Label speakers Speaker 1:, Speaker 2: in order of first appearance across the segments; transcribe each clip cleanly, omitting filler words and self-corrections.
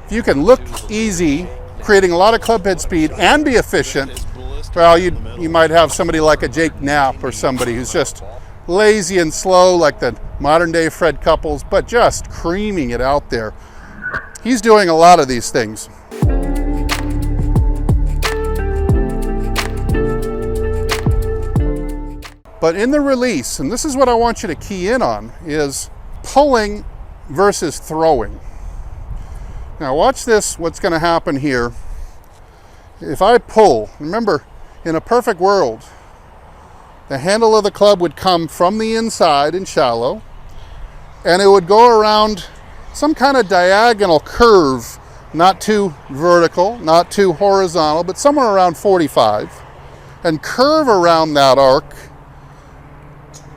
Speaker 1: if you can look easy, creating a lot of club head speed and be efficient, well, you might have somebody like a Jake Knapp or somebody who's just lazy and slow like the modern day Fred Couples, but just creaming it out there. He's doing a lot of these things. But in the release, and this is what I want you to key in on, is pulling versus throwing. Now watch this, what's going to happen here. If I pull, remember, in a perfect world, the handle of the club would come from the inside and shallow, and it would go around some kind of diagonal curve, not too vertical, not too horizontal, but somewhere around 45, and curve around that arc.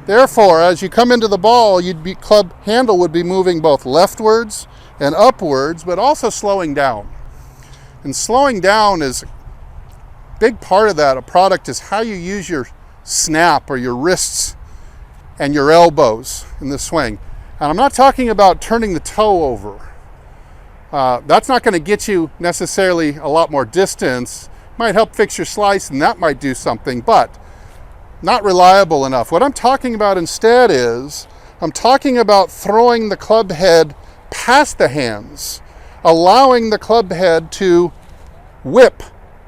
Speaker 1: Therefore, as you come into the ball, club handle would be moving both leftwards and upwards, but also slowing down. And slowing down is a big part of that. A product is how you use your snap or your wrists and your elbows in the swing. And I'm not talking about turning the toe over. That's not going to get you necessarily a lot more distance. Might help fix your slice, and that might do something, but not reliable enough. What I'm talking about instead is, I'm talking about throwing the club head past the hands, allowing the club head to whip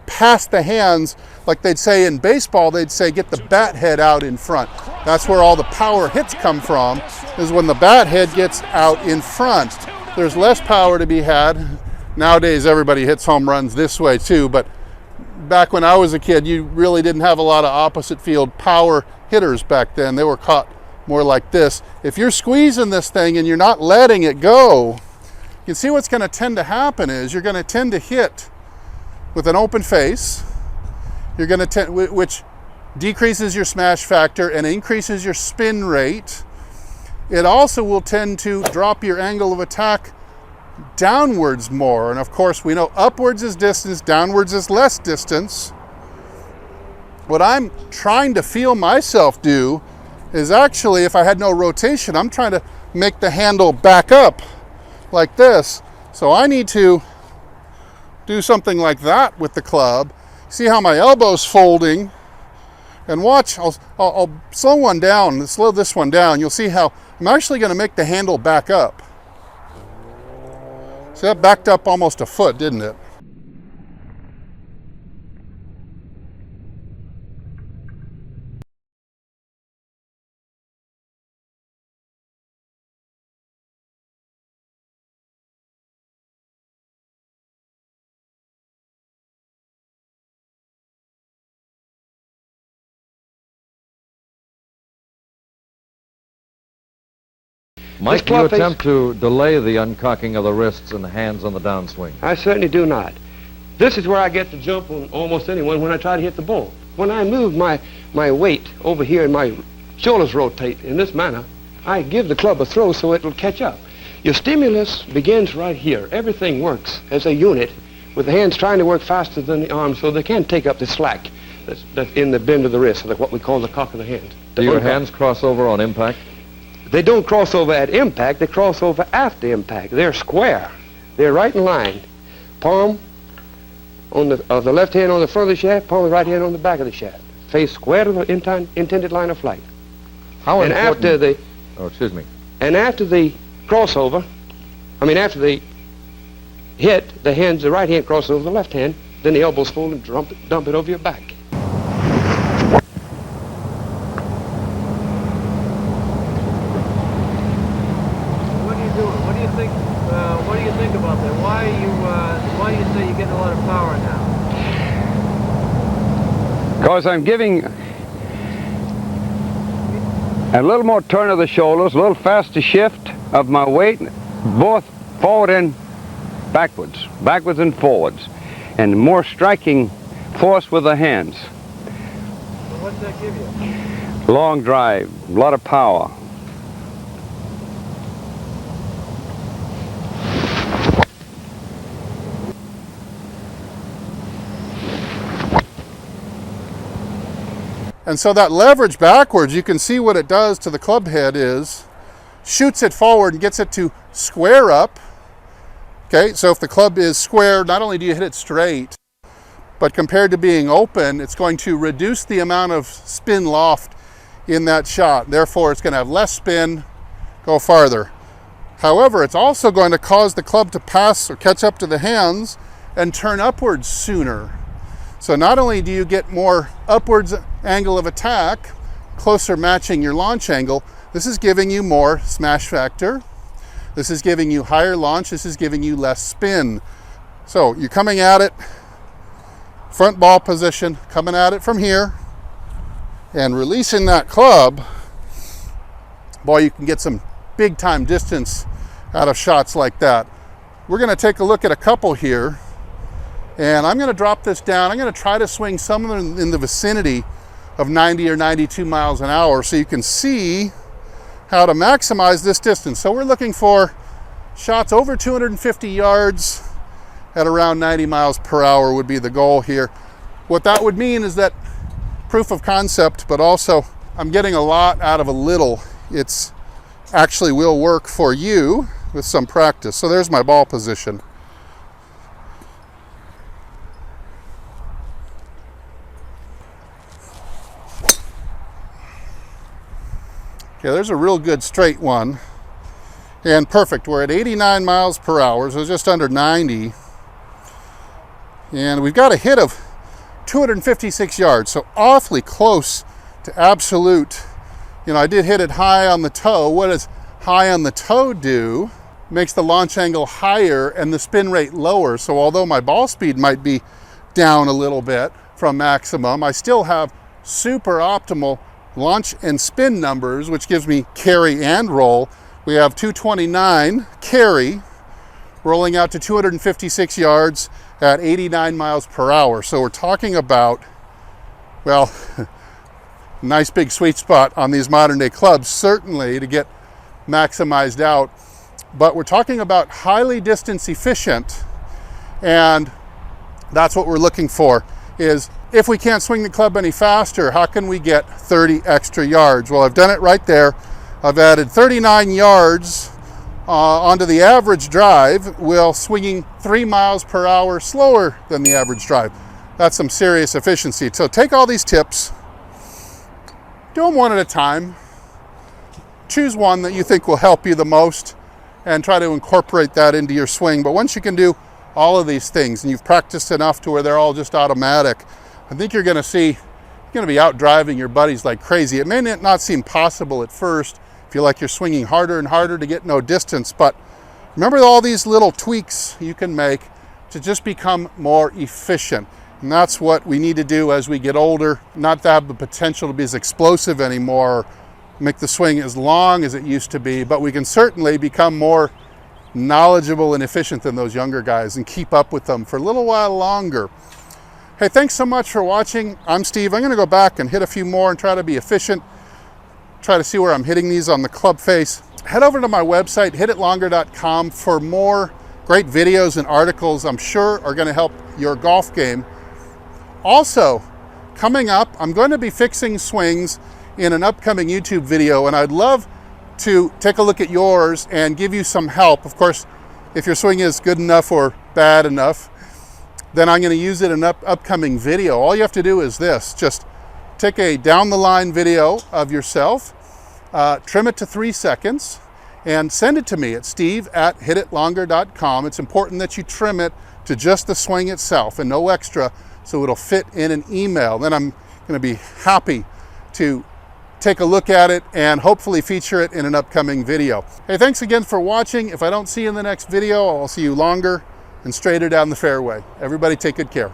Speaker 1: past the hands. Like they'd say in baseball, they'd say get the bat head out in front. That's where all the power hits come from, is when the bat head gets out in front. There's less power to be had. Nowadays everybody hits home runs this way too, but back when I was a kid, you really didn't have a lot of opposite field power hitters back then. They were caught more like this. If you're squeezing this thing and you're not letting it go, you can see what's going to tend to happen is you're going to tend to hit with an open face. You're going to which decreases your smash factor and increases your spin rate. It also will tend to drop your angle of attack downwards more, and of course we know upwards is distance, downwards is less distance. What I'm trying to feel myself do is actually, if I had no rotation, I'm trying to make the handle back up like this. So I need to do something like that with the club. See how my elbow's folding, and watch, I'll slow one down, slow this one down. You'll see how I'm actually going to make the handle back up. See, that backed up almost a foot, didn't it?
Speaker 2: Mike, do you attempt to delay the uncocking of the wrists and the hands on the downswing?
Speaker 3: I certainly do not. This is where I get the jump on almost anyone when I try to hit the ball. When I move my weight over here and my shoulders rotate in this manner, I give the club a throw so it will catch up. Your stimulus begins right here. Everything works as a unit with the hands trying to work faster than the arms so they can take up the slack that's in the bend of the wrist, or what we call the cock of the hand.
Speaker 2: Do your hands cross over on impact?
Speaker 3: They don't cross over at impact, they cross over after impact. They're square. They're right in line. Palm on the left hand on the front of the shaft, palm of the right hand on the back of the shaft. Face square to the intended line of flight.
Speaker 2: How
Speaker 3: and
Speaker 2: important...
Speaker 3: after the...
Speaker 2: Oh, excuse me.
Speaker 3: And after the crossover, after the hit, the right hand crosses over the left hand, then the elbows fold and dump it over your back.
Speaker 4: What do you think about that? Why do you say you're getting a lot of power now?
Speaker 5: Because I'm giving a little more turn of the shoulders, a little faster shift of my weight, both forward and backwards and forwards, and more striking force with the hands.
Speaker 4: So what's that give you?
Speaker 5: Long drive, a lot of power.
Speaker 1: And so that leverage backwards, you can see what it does to the club head is, shoots it forward and gets it to square up, Okay, so if the club is square, not only do you hit it straight, but compared to being open, it's going to reduce the amount of spin loft in that shot. Therefore, it's going to have less spin, go farther. However, it's also going to cause the club to pass or catch up to the hands and turn upwards sooner. So not only do you get more upwards angle of attack, closer matching your launch angle, this is giving you more smash factor. This is giving you higher launch. This is giving you less spin. So you're coming at it, front ball position, coming at it from here, and releasing that club, boy, you can get some big time distance out of shots like that. We're going to take a look at a couple here, and I'm going to drop this down. I'm going to try to swing somewhere in the vicinity of 90 or 92 miles an hour so you can see how to maximize this distance. So we're looking for shots over 250 yards at around 90 miles per hour would be the goal here. What that would mean is that proof of concept, but also I'm getting a lot out of a little. It's actually will work for you with some practice. So there's my ball position. Okay, there's a real good straight one. And perfect, we're at 89 miles per hour, so just under 90. And we've got a hit of 256 yards, so awfully close to absolute. You know, I did hit it high on the toe. What does high on the toe do? Makes the launch angle higher and the spin rate lower. So although my ball speed might be down a little bit from maximum, I still have super optimal launch and spin numbers, which gives me carry and roll. We have 229 carry, rolling out to 256 yards at 89 miles per hour. So we're talking about, well, nice big sweet spot on these modern day clubs, certainly to get maximized out. But we're talking about highly distance efficient, and that's what we're looking for, is if we can't swing the club any faster, how can we get 30 extra yards? Well, I've done it right there. I've added 39 yards onto the average drive while swinging 3 miles per hour slower than the average drive. That's some serious efficiency. So take all these tips, do them one at a time, choose one that you think will help you the most, and try to incorporate that into your swing. But once you can do all of these things and you've practiced enough to where they're all just automatic, I think you're going to see, you're going to be out driving your buddies like crazy. It may not seem possible at first. Feel like you're swinging harder and harder to get no distance, but remember all these little tweaks you can make to just become more efficient. And that's what we need to do as we get older, not to have the potential to be as explosive anymore, make the swing as long as it used to be, but we can certainly become more knowledgeable and efficient than those younger guys and keep up with them for a little while longer. Hey, thanks so much for watching. I'm Steve. I'm going to go back and hit a few more and try to be efficient. Try to see where I'm hitting these on the club face. Head over to my website, hititlonger.com, for more great videos and articles I'm sure are going to help your golf game. Also, coming up, I'm going to be fixing swings in an upcoming YouTube video, and I'd love to take a look at yours and give you some help. Of course, if your swing is good enough or bad enough, then I'm going to use it in an upcoming video. All you have to do is this, just take a down the line video of yourself, trim it to 3 seconds, and send it to me at steve@hititlonger.com. It's important that you trim it to just the swing itself and no extra, so it'll fit in an email. Then I'm going to be happy to take a look at it and hopefully feature it in an upcoming video. Hey, thanks again for watching. If I don't see you in the next video, I'll see you longer and straighter down the fairway. Everybody take good care.